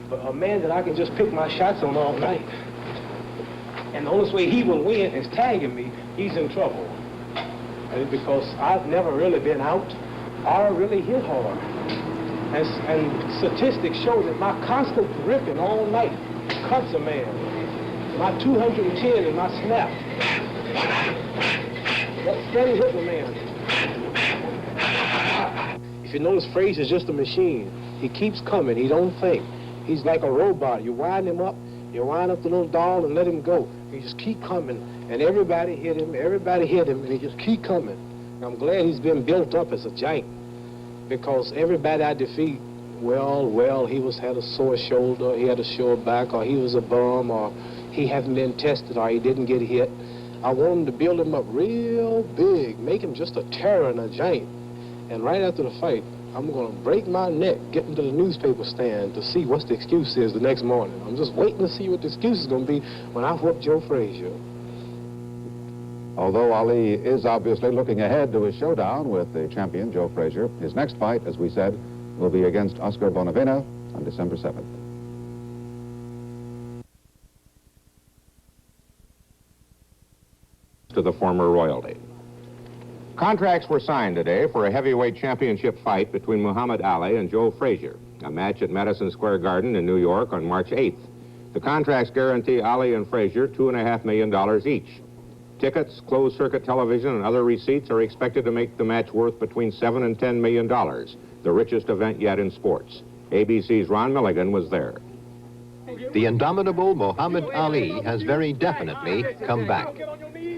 But a man that I can just pick my shots on all night. And the only way he will win is tagging me, he's in trouble. And it's because I've never really been out or really hit hard. And statistics show that my constant ripping all night cuts a man. My 210 and my snap. That steady hit a man. If you notice, Frazier's just a machine. He keeps coming, he don't think. He's like a robot. You wind him up, you wind up the little doll and let him go. He just keep coming, and everybody hit him, and he just keep coming. And I'm glad he's been built up as a giant, because everybody I defeat, well, he had a sore shoulder, he had a sore back, or he was a bum, or he hadn't been tested, or he didn't get hit. I want him to build him up real big, make him just a terror and a giant. And right after the fight, I'm going to break my neck, get into the newspaper stand to see what the excuse is the next morning. I'm just waiting to see what the excuse is going to be when I whoop Joe Frazier. Although Ali is obviously looking ahead to his showdown with the champion, Joe Frazier, his next fight, as we said, will be against Oscar Bonavena on December 7th. To the former royalty. Contracts were signed today for a heavyweight championship fight between Muhammad Ali and Joe Frazier, a match at Madison Square Garden in New York on March 8th. The contracts guarantee Ali and Frazier $2.5 million each. Tickets, closed-circuit television, and other receipts are expected to make the match worth between $7 and $10 million, the richest event yet in sports. ABC's Ron Milligan was there. The indomitable Muhammad Ali has very definitely come back.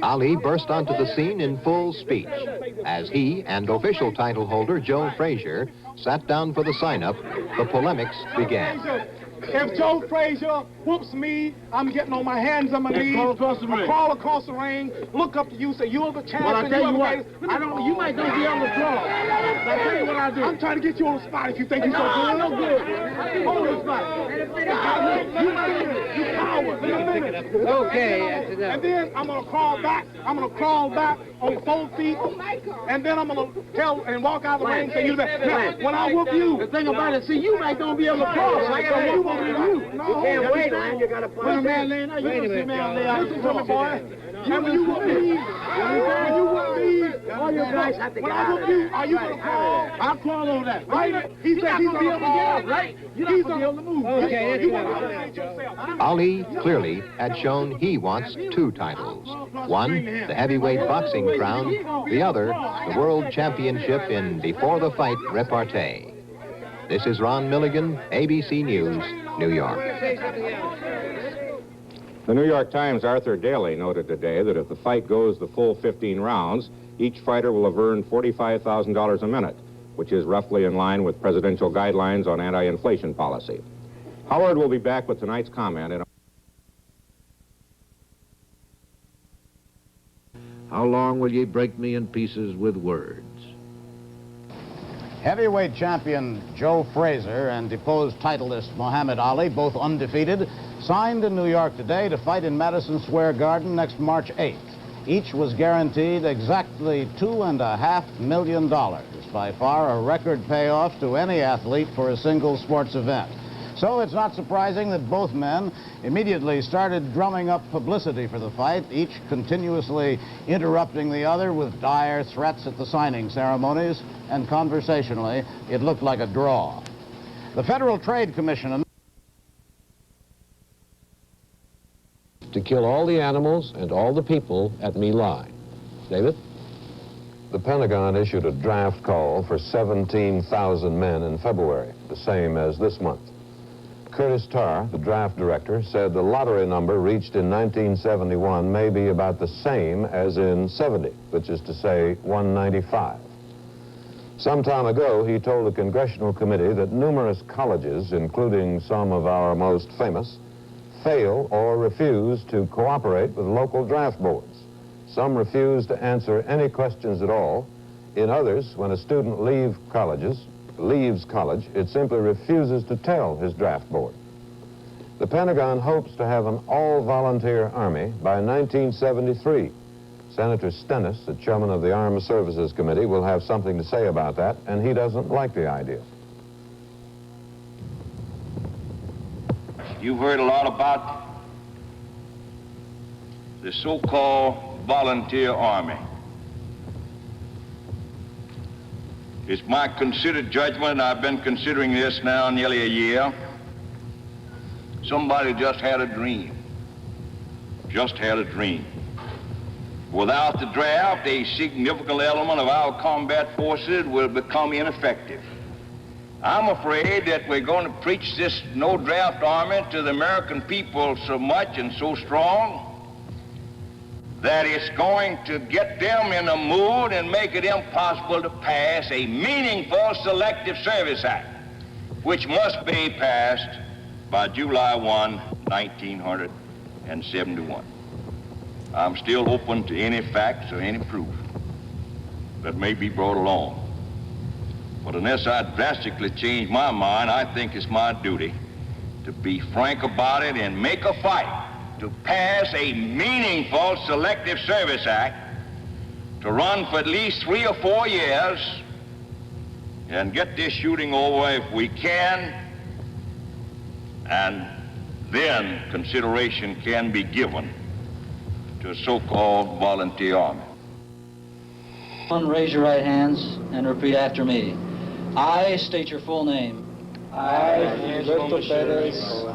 Ali burst onto the scene in full speech as he and official title holder Joe Frazier sat down for the sign-up. The polemics began. If Joe Frazier whoops me, I'm getting on my hands and my knees. Crawl across the ring, look up to you, say you're the champion. Well, I tell you what, you might not be able to crawl. But I tell you what I do. I'm trying to get you on the spot if you think you're so good. No good. Hold the spot. You might win. You power. Okay. And then I'm gonna crawl back. I'm gonna crawl back on 4 feet, and then I'm gonna tell and walk out of the ring and say you that. Now, when I whoop you, the thing about it, see, you might not be able to crawl. So I gotta whoop you. You can't wait, man. You gotta fight. When a man laying out, you can see a man lay out. Listen to me, boy. When you whoop me, all your guys have to get out of there. Are you gonna crawl? I'll crawl on that. Right? He said he's gonna be able to get out, right? You're not gonna be able to move. Okay, you want to eliminate yourself. Ali clearly had shown he wants 2 titles. One, the heavyweight boxing crown. The other, the world championship in before-the-fight repartee. This is Ron Milligan, ABC News, New York. The New York Times' Arthur Daly noted today that if the fight goes the full 15 rounds, each fighter will have earned $45,000 a minute, which is roughly in line with presidential guidelines on anti-inflation policy. Howard will be back with tonight's comment in a... How long will ye break me in pieces with words? Heavyweight champion Joe Frazier and deposed titleist Muhammad Ali, both undefeated, signed in New York today to fight in Madison Square Garden next March 8th. Each was guaranteed exactly $2.5 million, by far a record payoff to any athlete for a single sports event. So it's not surprising that both men immediately started drumming up publicity for the fight, each continuously interrupting the other with dire threats at the signing ceremonies, and conversationally, it looked like a draw. The Federal Trade Commission to kill all the animals and all the people at My Lai. David? The Pentagon issued a draft call for 17,000 men in February, the same as this month. Curtis Tarr, the draft director, said the lottery number reached in 1971 may be about the same as in 70, which is to say 195. Some time ago, he told a congressional committee that numerous colleges, including some of our most famous, fail or refuse to cooperate with local draft boards. Some refuse to answer any questions at all. In others, when a student leaves college, it simply refuses to tell his draft board. The Pentagon hopes to have an all-volunteer Army by 1973. Senator Stennis, the chairman of the Armed Services Committee, will have something to say about that, and he doesn't like the idea. You've heard a lot about the so-called volunteer army. It's my considered judgment, and I've been considering this now nearly a year. Somebody just had a dream. Just had a dream. Without the draft, a significant element of our combat forces will become ineffective. I'm afraid that we're going to preach this no-draft army to the American people so much and so strong that it's going to get them in a mood and make it impossible to pass a meaningful Selective Service Act, which must be passed by July 1, 1971. I'm still open to any facts or any proof that may be brought along. But unless I drastically change my mind, I think it's my duty to be frank about it and make a fight to pass a meaningful Selective Service Act to run for at least 3 or 4 years and get this shooting over if we can, and then consideration can be given to a so-called volunteer army. Raise your right hands and repeat after me. I state your full name. I, Gilberto Perez,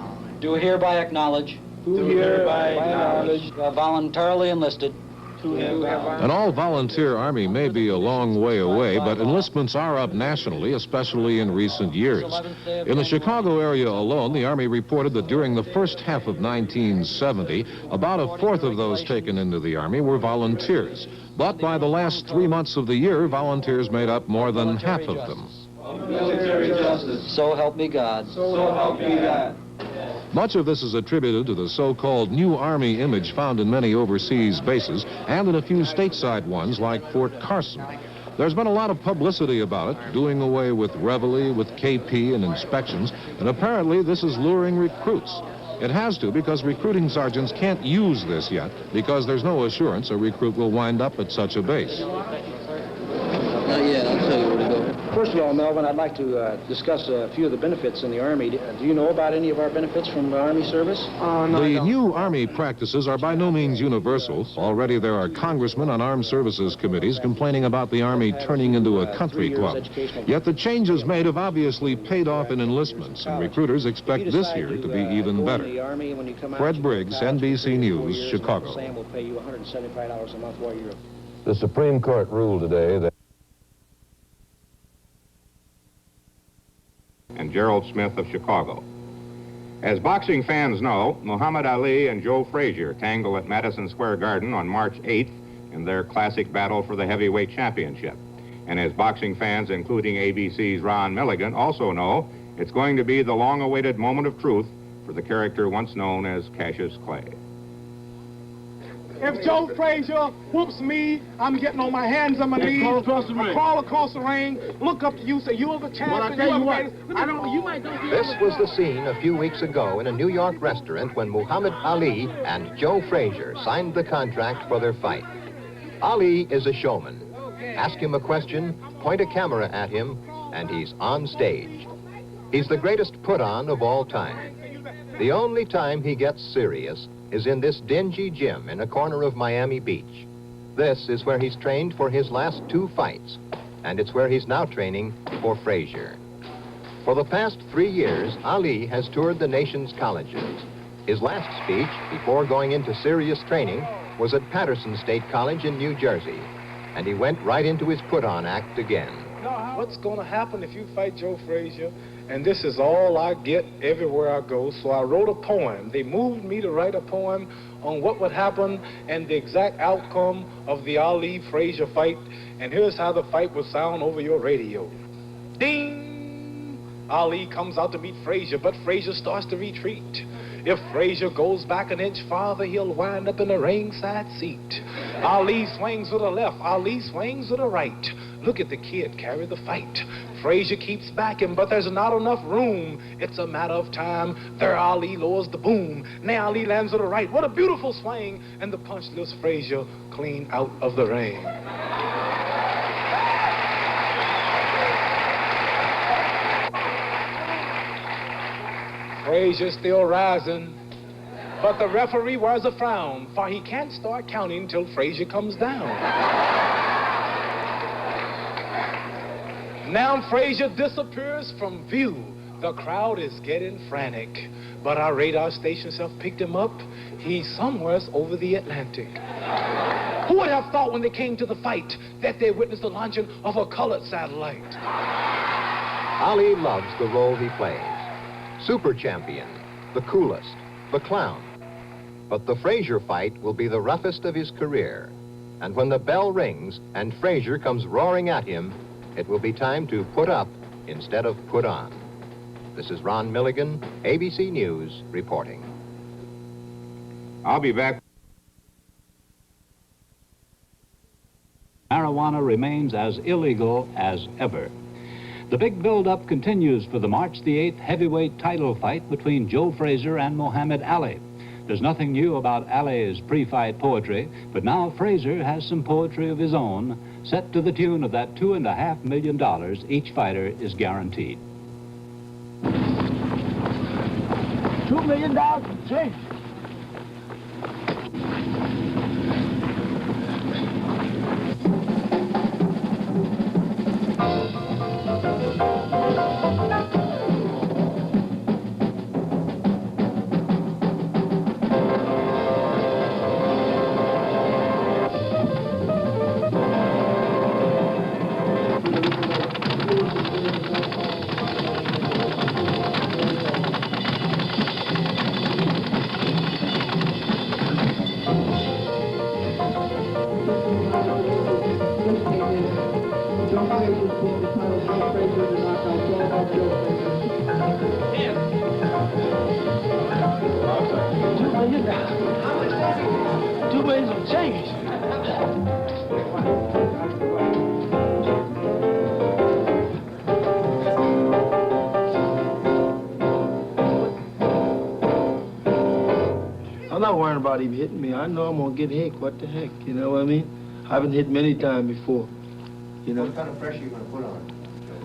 do hereby acknowledge you have voluntarily enlisted. An all-volunteer army may be a long way away, but enlistments are up nationally, especially in recent years. In the Chicago area alone, the Army reported that during the first half of 1970, about a fourth of those taken into the Army were volunteers. But by the last 3 months of the year, volunteers made up more than half of them. Military justice. So help me God. So help me God. Much of this is attributed to the so-called new Army image found in many overseas bases and in a few stateside ones like Fort Carson. There's been a lot of publicity about it, doing away with reveille, with KP and inspections, and apparently this is luring recruits. It has to, because recruiting sergeants can't use this yet, because there's no assurance a recruit will wind up at such a base. Not yet, I'll tell you where to go. First of all, Melvin, I'd like to discuss a few of the benefits in the Army. Do you know about any of our benefits from the Army service? No, the new Army practices are by no means universal. Already there are congressmen on armed services committees complaining about the Army turning into a country club. Yet the changes made have obviously paid off in enlistments, and recruiters expect this year to be even better. Fred Briggs, NBC News, Chicago. The Supreme Court ruled today that and Gerald Smith of Chicago. As boxing fans know, Muhammad Ali and Joe Frazier tangle at Madison Square Garden on March 8th in their classic battle for the heavyweight championship. And as boxing fans, including ABC's Ron Milligan, also know, it's going to be the long-awaited moment of truth for the character once known as Cassius Clay. If Joe Frazier whoops me, I'm getting on my hands and my knees. Crawl across the ring. Crawl across the ring, look up to you, say, you're the champion. Well, I tell you what, you might not be This was the scene a few weeks ago in a New York restaurant when Muhammad Ali and Joe Frazier signed the contract for their fight. Ali is a showman. Ask him a question, point a camera at him, and he's on stage. He's the greatest put-on of all time. The only time he gets serious is in this dingy gym in a corner of Miami Beach. This is where he's trained for his last 2 fights, and it's where he's now training for Frazier. For the past 3 years, Ali has toured the nation's colleges. His last speech, before going into serious training, was at Patterson State College in New Jersey, and he went right into his put-on act again. What's going to happen if you fight Joe Frazier? And this is all I get everywhere I go. So I wrote a poem. They moved me to write a poem on what would happen and the exact outcome of the Ali-Frazier fight. And here's how the fight would sound over your radio. Ding! Ali comes out to meet Frazier, but Frazier starts to retreat. If Frazier goes back an inch farther, he'll wind up in a ringside seat. Ali swings with the left. Ali swings with the right. Look at the kid carry the fight. Frazier keeps backing, but there's not enough room. It's a matter of time. There Ali lowers the boom. Now Ali lands to the right. What a beautiful swing. And the punch lifts Frazier clean out of the ring. Frazier's still rising, but the referee wears a frown, for he can't start counting till Frazier comes down. Now Frazier disappears from view. The crowd is getting frantic, but our radar stations have picked him up. He's somewhere over the Atlantic. Who would have thought when they came to the fight that they witnessed the launching of a colored satellite? Ali loves the role he plays. Super champion, the coolest, the clown. But the Frazier fight will be the roughest of his career. And when the bell rings and Frazier comes roaring at him, it will be time to put up instead of put on. This is Ron Milligan, ABC News, reporting. I'll be back. Marijuana remains as illegal as ever. The big build-up continues for the March the 8th heavyweight title fight between Joe Frazier and Muhammad Ali. There's nothing new about Ali's pre-fight poetry, but now Frazier has some poetry of his own, set to the tune of that $2.5 million each fighter is guaranteed. $2 million in change. $2 million of change. I'm not worrying about him hitting me. I know I'm gonna get hit. What the heck? You know what I mean? I've been hit many times before. You know. What kind of pressure you gonna put on him?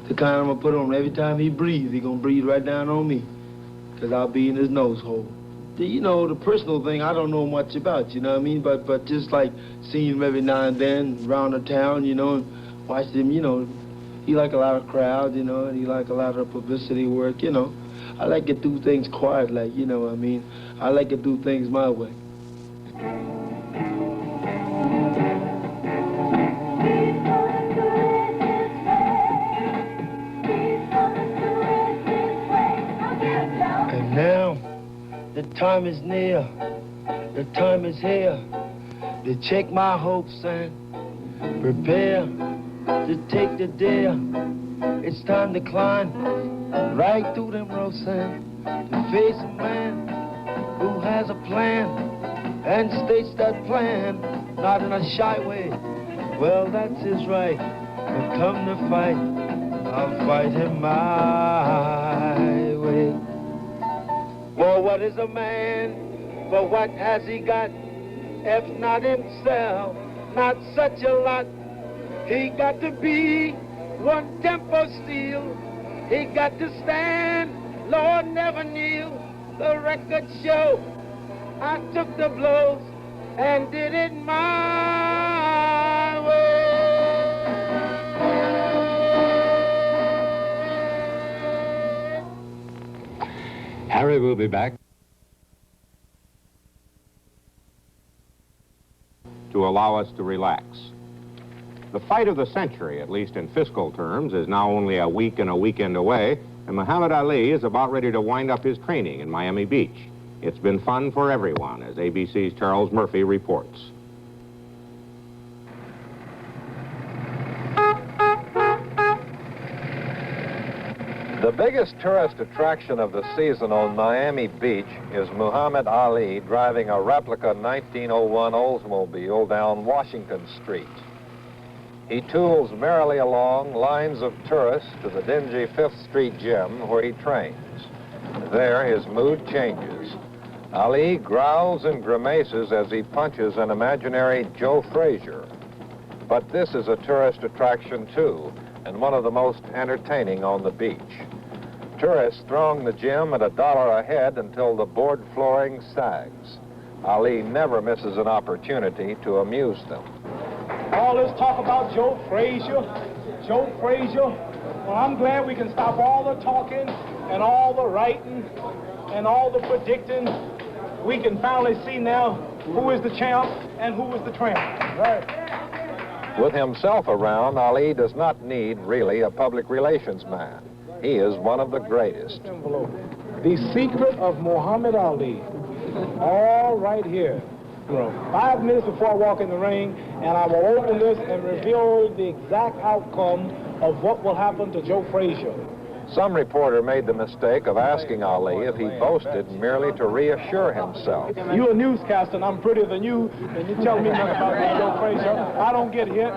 The kind I'm gonna put on him every time he breathes. He gonna breathe right down on me, cause I'll be in his nose hole. You know, the personal thing I don't know much about. You know what I mean? But just like seeing him every now and then around the town, you know, and watch him. You know, he like a lot of crowds. You know, and he like a lot of publicity work. You know, I like to do things quiet, like, you know what I mean? I like to do things my way. And now, the time is near, the time is here to check my hopes and prepare to take the dare. It's time to climb right through them ropes and to face a man who has a plan and states that plan, not in a shy way. Well, that's his right, but come to fight, I'll fight him my way. For what is a man? For what has he got? If not himself, not such a lot. He got to be one tempo steel. He got to stand, Lord, never kneel. The records show I took the blows and did it my way. Harry will be back. To allow us to relax. The fight of the century, at least in fiscal terms, is now only a week and a weekend away, and Muhammad Ali is about ready to wind up his training in Miami Beach. It's been fun for everyone, as ABC's Charles Murphy reports. The biggest tourist attraction of the season on Miami Beach is Muhammad Ali driving a replica 1901 Oldsmobile down Washington Street. He tools merrily along lines of tourists to the dingy 5th Street gym where he trains. There, his mood changes. Ali growls and grimaces as he punches an imaginary Joe Frazier. But this is a tourist attraction, too, and one of the most entertaining on the beach. Tourists throng the gym at $1 a head until the board flooring sags. Ali never misses an opportunity to amuse them. All this talk about Joe Frazier. Well, I'm glad we can stop all the talking and all the writing and all the predicting. We can finally see now who is the champ and who is the tramp. Right. With himself around, Ali does not need really a public relations man. He is one of the greatest. The secret of Muhammad Ali, all right here. 5 minutes before I walk in the ring, and I will open this and reveal the exact outcome of what will happen to Joe Frazier. Some reporter made the mistake of asking Ali if he boasted merely to reassure himself. You're a newscaster, and I'm prettier than you, and you tell me nothing about Joe Frazier. I don't get hit.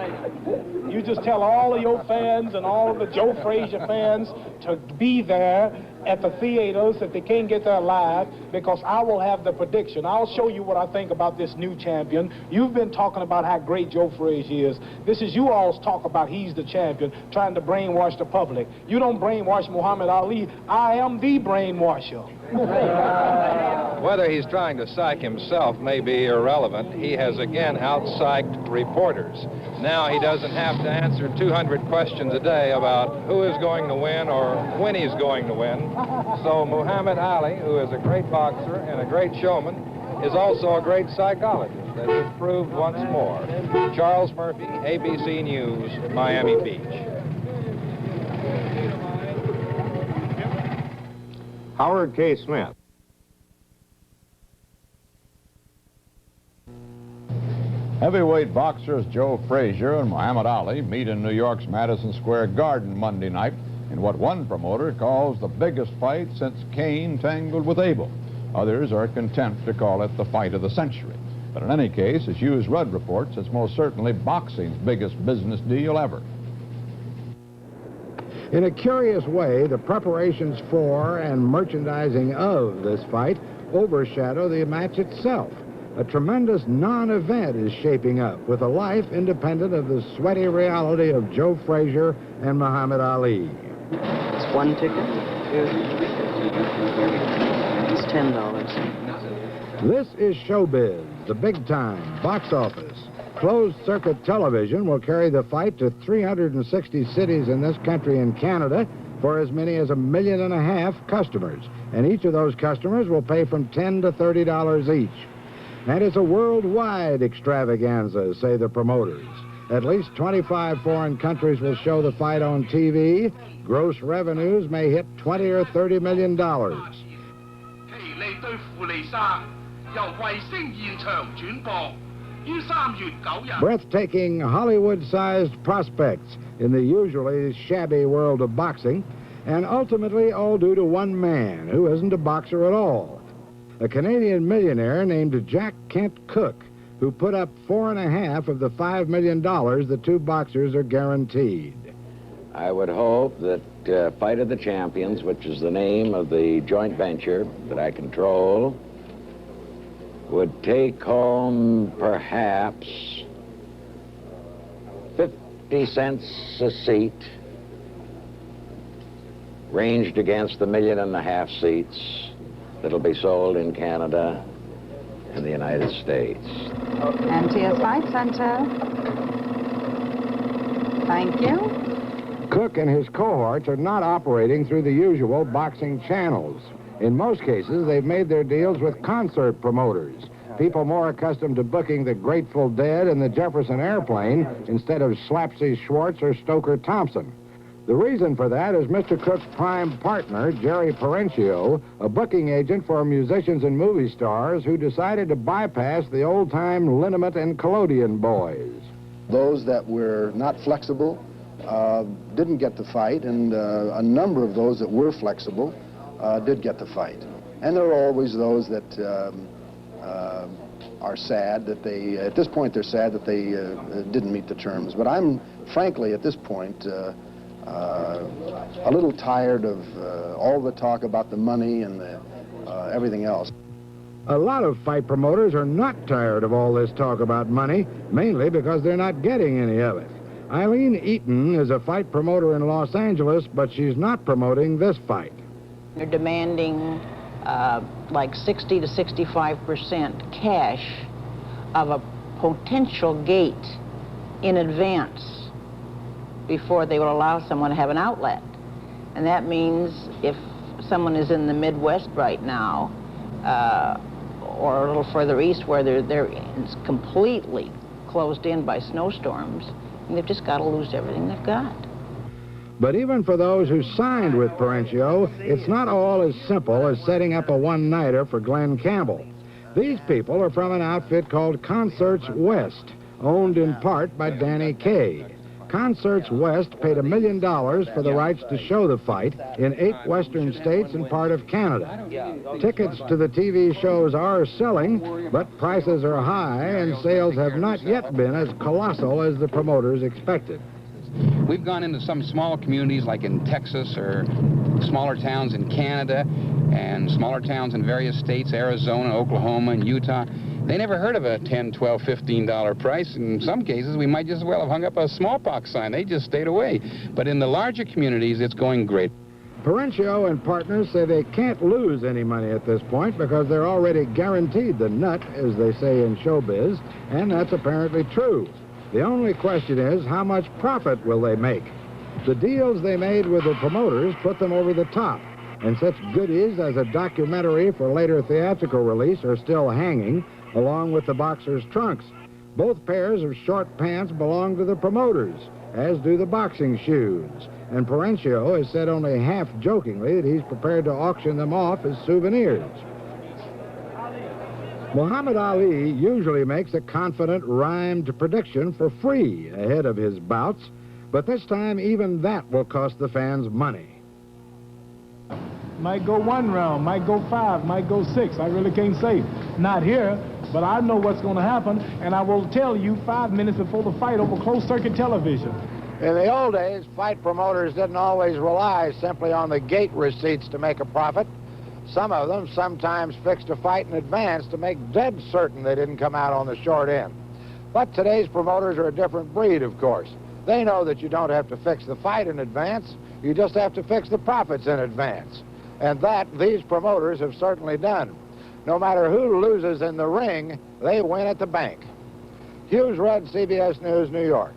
You just tell all of your fans and all of the Joe Frazier fans to be there at the theaters if they can't get there live, because I will have the prediction. I'll show you what I think about this new champion. You've been talking about how great Joe Frazier is. This is you all's talk about he's the champion, trying to brainwash the public. You don't brainwash Muhammad Ali. I am the brainwasher. Whether he's trying to psych himself may be irrelevant. He has again out-psyched reporters. Now he doesn't have to answer 200 questions a day about who is going to win or when he's going to win. So Muhammad Ali, who is a great boxer and a great showman, is also a great psychologist, as is proved once more. Charles Murphy, ABC News, Miami Beach. Howard K. Smith. Heavyweight boxers Joe Frazier and Muhammad Ali meet in New York's Madison Square Garden Monday night in what one promoter calls the biggest fight since Cain tangled with Abel. Others are content to call it the fight of the century. But in any case, as Hughes Rudd reports, it's most certainly boxing's biggest business deal ever. In a curious way, the preparations for and merchandising of this fight overshadow the match itself. A tremendous non-event is shaping up, with a life independent of the sweaty reality of Joe Frazier and Muhammad Ali. It's one ticket. It's $10. This is showbiz, the big-time box office. Closed-circuit television will carry the fight to 360 cities in this country and Canada for as many as 1.5 million customers. And each of those customers will pay from $10 to $30 each. And it's a worldwide extravaganza, say the promoters. At least 25 foreign countries will show the fight on TV. Gross revenues may hit $20 or $30 million. Breathtaking Hollywood-sized prospects in the usually shabby world of boxing, and ultimately all due to one man who isn't a boxer at all. A Canadian millionaire named Jack Kent Cooke, who put up 4.5 of the $5 million the two boxers are guaranteed. I would hope that Fight of the Champions, which is the name of the joint venture that I control, would take home perhaps 50 cents a seat, ranged against the 1.5 million seats that'll be sold in Canada and the United States. MTS Fight Center. Thank you. Cooke and his cohorts are not operating through the usual boxing channels. In most cases, they've made their deals with concert promoters, people more accustomed to booking the Grateful Dead and the Jefferson Airplane instead of Slapsy Schwartz or Stoker Thompson. The reason for that is Mr. Cooke's prime partner, Jerry Perenchio, a booking agent for musicians and movie stars who decided to bypass the old-time Liniment and Collodion boys. Those that were not flexible didn't get the fight, and a number of those that were flexible did get the fight. And there are always those that are sad that they, at this point, they're sad that they didn't meet the terms. But I'm, frankly, at this point, a little tired of all the talk about the money and everything else. A lot of fight promoters are not tired of all this talk about money, mainly because they're not getting any of it. Eileen Eaton is a fight promoter in Los Angeles, but she's not promoting this fight. They're demanding like 60 to 65% cash of a potential gate in advance before they will allow someone to have an outlet. And that means if someone is in the Midwest right now, or a little further east where it's completely closed in by snowstorms, and they've just got to lose everything they've got. But even for those who signed with Parencio, it's not all as simple as setting up a one-nighter for Glenn Campbell. These people are from an outfit called Concerts West, owned in part by Danny Kaye. Concerts West paid $1 million for the rights to show the fight in 8 western states and part of Canada. Tickets to the TV shows are selling, but prices are high and sales have not yet been as colossal as the promoters expected. We've gone into some small communities like in Texas or smaller towns in Canada and smaller towns in various states, Arizona, Oklahoma, and Utah. They never heard of a $10, $12, $15 price. In some cases, we might just as well have hung up a smallpox sign. They just stayed away. But in the larger communities, it's going great. Parencio and partners say they can't lose any money at this point because they're already guaranteed the nut, as they say in showbiz, and that's apparently true. The only question is, how much profit will they make? The deals they made with the promoters put them over the top, and such goodies as a documentary for later theatrical release are still hanging, along with the boxers' trunks. Both pairs of short pants belong to the promoters, as do the boxing shoes, and Parencio has said only half-jokingly that he's prepared to auction them off as souvenirs. Muhammad Ali usually makes a confident, rhymed prediction for free ahead of his bouts, but this time even that will cost the fans money. Might go 1 round, might go 5, might go 6. I really can't say. Not here, but I know what's going to happen, and I will tell you 5 minutes before the fight over closed-circuit television. In the old days, fight promoters didn't always rely simply on the gate receipts to make a profit. Some of them sometimes fixed a fight in advance to make dead certain they didn't come out on the short end. But today's promoters are a different breed, of course. They know that you don't have to fix the fight in advance, you just have to fix the profits in advance. And that these promoters have certainly done. No matter who loses in the ring, they win at the bank. Hughes Rudd, CBS News, New York.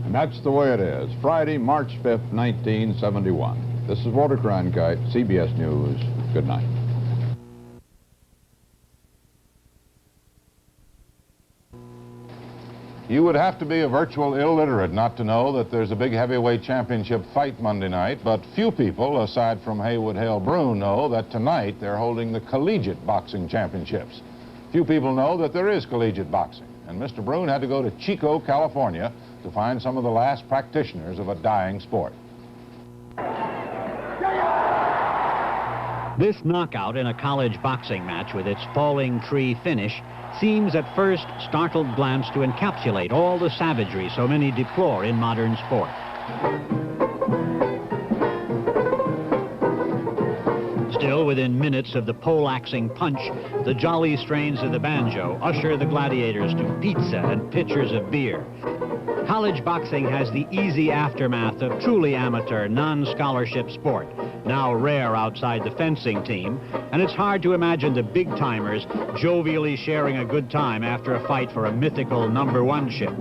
And that's the way it is. Friday, March 5th, 1971. This is Walter Cronkite, CBS News. Good night. You would have to be a virtual illiterate not to know that there's a big heavyweight championship fight Monday night, but few people, aside from Haywood Hale Broun, know that tonight they're holding the collegiate boxing championships. Few people know that there is collegiate boxing, and Mr. Broun had to go to Chico, California to find some of the last practitioners of a dying sport. This knockout in a college boxing match with its falling tree finish seems at first startled glance to encapsulate all the savagery so many deplore in modern sport. Still within minutes of the pole-axing punch, the jolly strains of the banjo usher the gladiators to pizza and pitchers of beer. College boxing has the easy aftermath of truly amateur, non-scholarship sport, now rare outside the fencing team, and it's hard to imagine the big-timers jovially sharing a good time after a fight for a mythical #1 ship.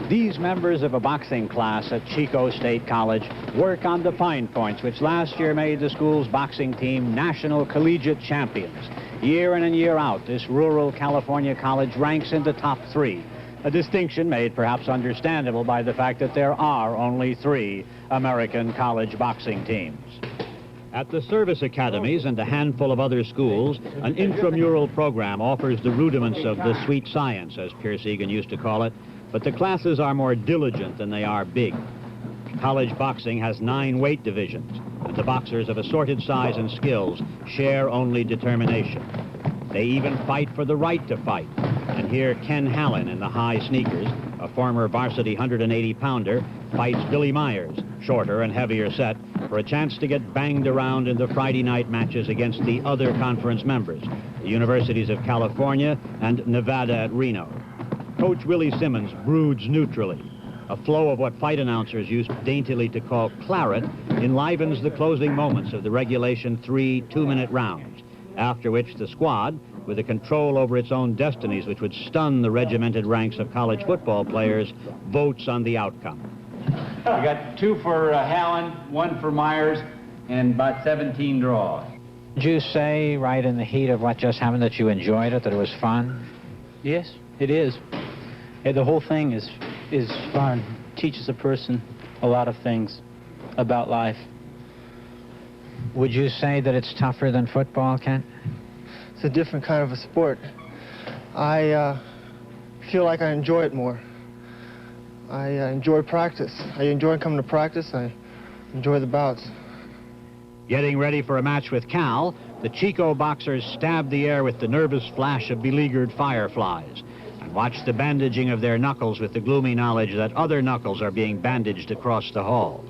These members of a boxing class at Chico State College work on the fine points which last year made the school's boxing team national collegiate champions. Year in and year out, this rural California college ranks in the top 3, a distinction made perhaps understandable by the fact that there are only 3 American college boxing teams. At the service academies and a handful of other schools, an intramural program offers the rudiments of the sweet science, as Pierce Egan used to call it, but the classes are more diligent than they are big. College boxing has 9 weight divisions, and the boxers of assorted size and skills share only determination. They even fight for the right to fight. And here Ken Hallen in the high sneakers, a former varsity 180-pounder, fights Billy Myers, shorter and heavier set, for a chance to get banged around in the Friday night matches against the other conference members, the Universities of California and Nevada at Reno. Coach Willie Simmons broods neutrally. A flow of what fight announcers used daintily to call claret enlivens the closing moments of the regulation 3 two-minute rounds, after which the squad, with a control over its own destinies which would stun the regimented ranks of college football players, votes on the outcome. We got 2 for Hallen, 1 for Myers, and about 17 draws. Did you say right in the heat of what just happened that you enjoyed it, that it was fun? Yes, it is. The whole thing is fun. Teaches a person a lot of things about life. Would you say that it's tougher than football, Kent? It's a different kind of a sport. I feel like I enjoy it more. I enjoy practice. I enjoy coming to practice. I enjoy the bouts. Getting ready for a match with Cal, the Chico boxers stab the air with the nervous flash of beleaguered fireflies and watch the bandaging of their knuckles with the gloomy knowledge that other knuckles are being bandaged across the hall.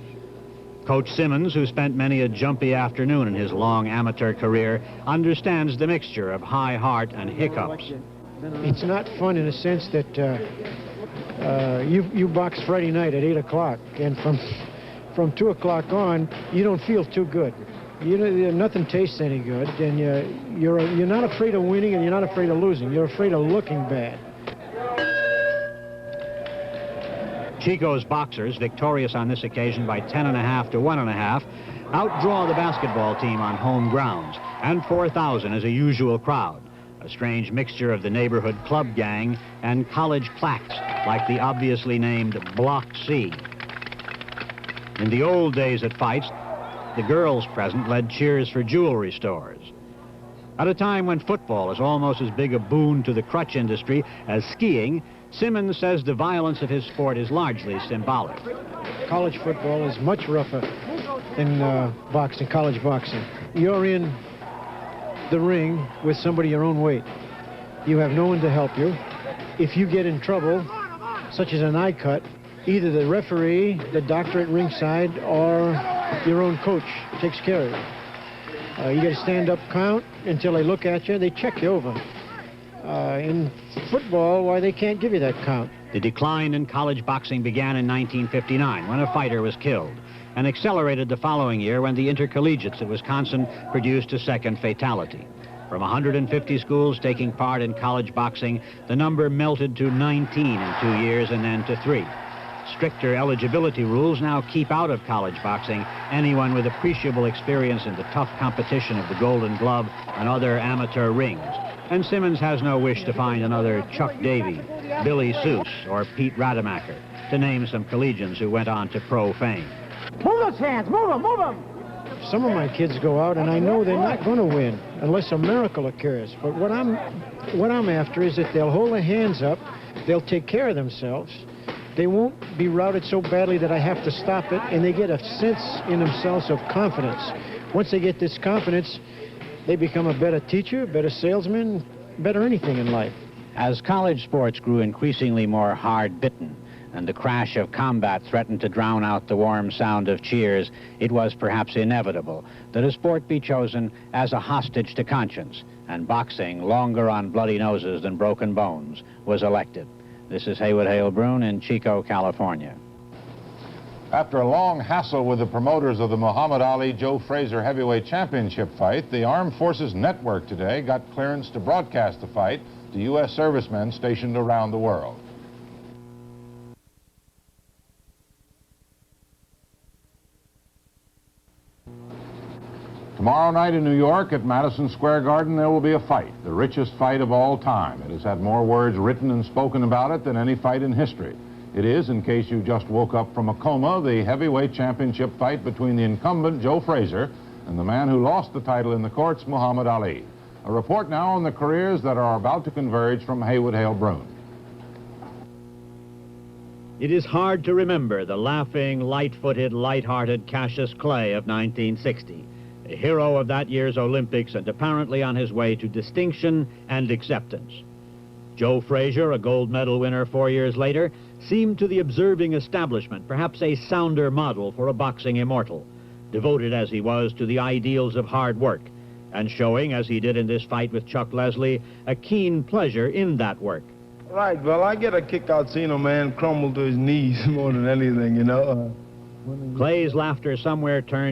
Coach Simmons, who spent many a jumpy afternoon in his long amateur career, understands the mixture of high heart and hiccups. It's not fun in a sense that you box Friday night at 8 o'clock, and from 2 o'clock on, you don't feel too good. Nothing tastes any good, and you're not afraid of winning, and you're not afraid of losing. You're afraid of looking bad. Chico's boxers, victorious on this occasion by 10.5 to 1.5, outdraw the basketball team on home grounds, and 4,000 is a usual crowd, a strange mixture of the neighborhood club gang and college claques, like the obviously named Block C. In the old days at fights, the girls present led cheers for jewelry stores. At a time when football is almost as big a boon to the crutch industry as skiing, Simmons says the violence of his sport is largely symbolic. College football is much rougher than college boxing. You're in the ring with somebody your own weight. You have no one to help you. If you get in trouble, such as an eye cut, either the referee, the doctor at ringside, or your own coach takes care of you. You get a stand-up count until they look at you. They check you over. In football, why, they can't give you that count. The decline in college boxing began in 1959 when a fighter was killed, and accelerated the following year when the intercollegiates at Wisconsin produced a second fatality. From 150 schools taking part in college boxing, the number melted to 19 in 2 years and then to 3. Stricter eligibility rules now keep out of college boxing anyone with appreciable experience in the tough competition of the Golden Glove and other amateur rings. And Simmons has no wish to find another Chuck Davey, Billy Seuss, or Pete Rademacher, to name some collegians who went on to pro fame. Move those hands, move them, move them! Some of my kids go out, and I know they're not going to win unless a miracle occurs. But what I'm after is that they'll hold their hands up, they'll take care of themselves, they won't be routed so badly that I have to stop it, and they get a sense in themselves of confidence. Once they get this confidence, they become a better teacher, better salesman, better anything in life. As college sports grew increasingly more hard-bitten and the crash of combat threatened to drown out the warm sound of cheers, it was perhaps inevitable that a sport be chosen as a hostage to conscience, and boxing, longer on bloody noses than broken bones, was elected. This is Haywood Hale Broun in Chico, California. After a long hassle with the promoters of the Muhammad Ali-Joe Frazier heavyweight championship fight, the Armed Forces Network today got clearance to broadcast the fight to U.S. servicemen stationed around the world. Tomorrow night in New York at Madison Square Garden, there will be a fight, the richest fight of all time. It has had more words written and spoken about it than any fight in history. It is, in case you just woke up from a coma, the heavyweight championship fight between the incumbent Joe Frazier and the man who lost the title in the courts, Muhammad Ali. A report now on the careers that are about to converge from Haywood Hale Broun. It is hard to remember the laughing, light-footed, light-hearted Cassius Clay of 1960. A hero of that year's Olympics and apparently on his way to distinction and acceptance. Joe Frazier, a gold medal winner 4 years later, seemed to the observing establishment perhaps a sounder model for a boxing immortal, devoted as he was to the ideals of hard work, and showing, as he did in this fight with Chuck Leslie, a keen pleasure in that work, Right, well, I get a kick out seeing a man crumble to his knees more than anything, you know. Clay's laughter somewhere turned